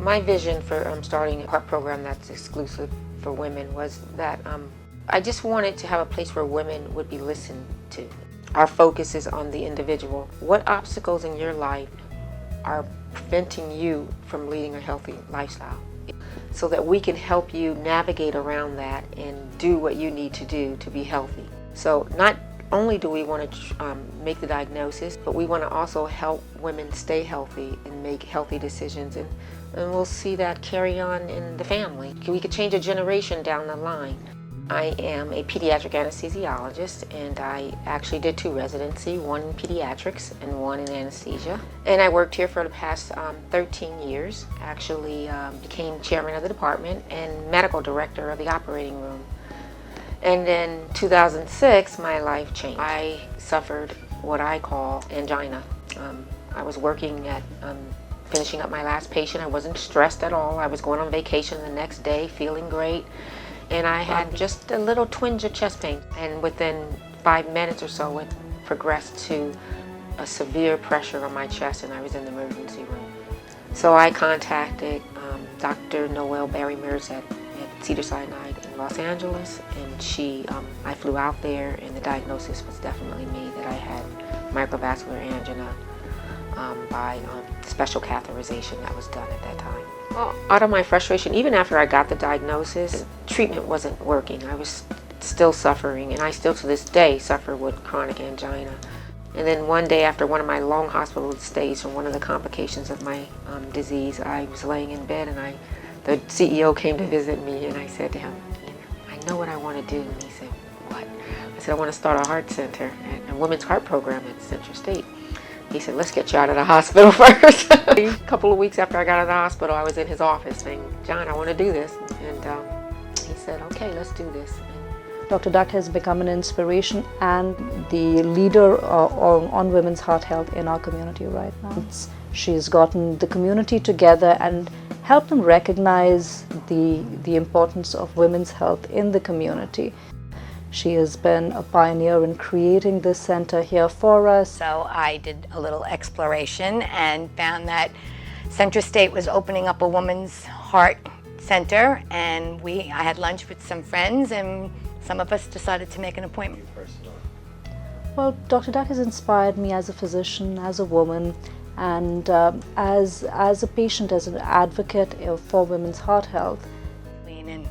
My vision for starting a heart program that's exclusive for women was that I just wanted to have a place where women would be listened to. Our focus is on the individual. What obstacles in your life are preventing you from leading a healthy lifestyle? So that we can help you navigate around that and do what you need to do to be healthy. So not only do we want to make the diagnosis, but we want to also help women stay healthy and make healthy decisions, and we'll see that carry on in the family. We could change a generation down the line. I am a pediatric anesthesiologist, and I actually did 2 residencies, one in pediatrics and one in anesthesia. And I worked here for the past 13 years. Actually became chairman of the department and medical director of the operating room. And in 2006, my life changed. I suffered what I call angina. I was working at finishing up my last patient. I wasn't stressed at all. I was going on vacation the next day, feeling great. And I had just a little twinge of chest pain. And within 5 minutes or so, it progressed to a severe pressure on my chest, and I was in the emergency room. So I contacted Dr. Noelle Barry-Mears at Cedars-Sinai in Los Angeles, and I flew out there, and the diagnosis was definitely made that I had microvascular angina by special catheterization that was done at that time. Well, out of my frustration, even after I got the diagnosis, treatment wasn't working. I was still suffering, and I still to this day suffer with chronic angina. And then one day, after one of my long hospital stays from one of the complications of my disease, I was laying in bed, and the CEO came to visit me, and I said to him, I know what I want to do. And he said, what? I said, I want to start a heart center, a women's heart program at Central State. He said, let's get you out of the hospital first. A couple of weeks after I got out of the hospital, I was in his office saying, John, I want to do this. And he said, okay, let's do this. Dr. Duck has become an inspiration and the leader on women's heart health in our community right now. She's gotten the community together and helped them recognize the importance of women's health in the community. She has been a pioneer in creating this center here for us. So I did a little exploration and found that Central State was opening up a women's heart center, and I had lunch with some friends, and some of us decided to make an appointment. Well, Dr. Duck has inspired me as a physician, as a woman, and as a patient, as an advocate for women's heart health. And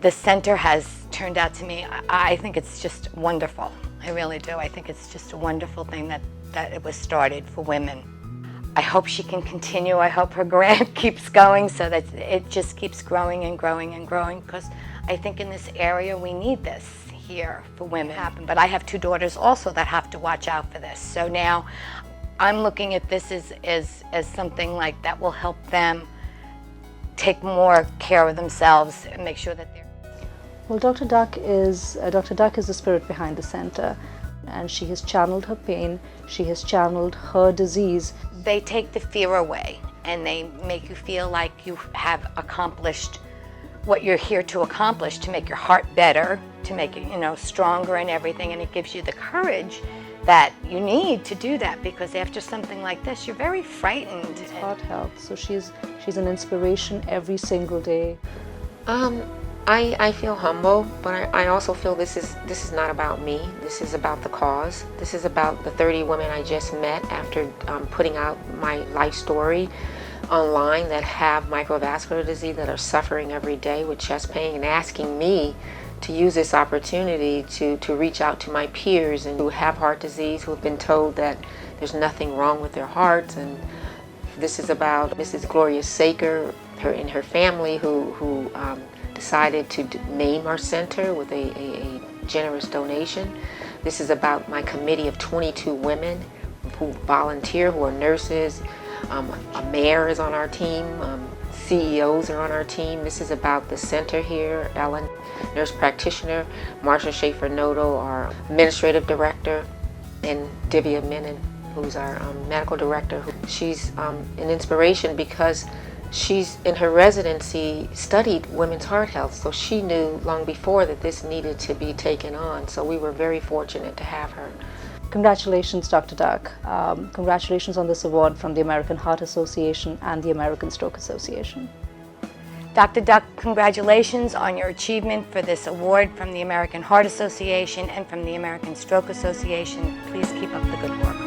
the center has turned out to me, I think it's just wonderful. I really do. I think it's just a wonderful thing that it was started for women. I hope she can continue. I hope her grant keeps going so that it just keeps growing and growing and growing, because I think in this area we need this here for women. But I have 2 daughters also that have to watch out for this. So now I'm looking at this as something like that will help them take more care of themselves and make sure that they're... Well, Dr. Duck is the spirit behind the center, and she has channeled her pain, she has channeled her disease. They take the fear away, and they make you feel like you have accomplished what you're here to accomplish, to make your heart better, to make it, stronger and everything, and it gives you the courage that you need to do that, because after something like this, you're very frightened. It's heart health, so she's an inspiration every single day. I feel humble, but I also feel this is not about me. This is about the cause. This is about the 30 women I just met after putting out my life story online that have microvascular disease, that are suffering every day with chest pain, and asking me to use this opportunity to reach out to my peers and who have heart disease, who have been told that there's nothing wrong with their hearts. And this is about Mrs. Gloria Saker and her family who decided to name our center with a generous donation. This is about my committee of 22 women who volunteer, who are nurses. A mayor is on our team. CEOs are on our team. This is about the center here. Ellen, nurse practitioner. Marsha Schaefer-Noto, our administrative director. And Divya Menon, who's our medical director. She's an inspiration because she's, in her residency, studied women's heart health, so she knew long before that this needed to be taken on. So we were very fortunate to have her. Congratulations, Dr. Duck. Congratulations on this award from the American Heart Association and the American Stroke Association. Dr. Duck, congratulations on your achievement for this award from the American Heart Association and from the American Stroke Association. Please keep up the good work.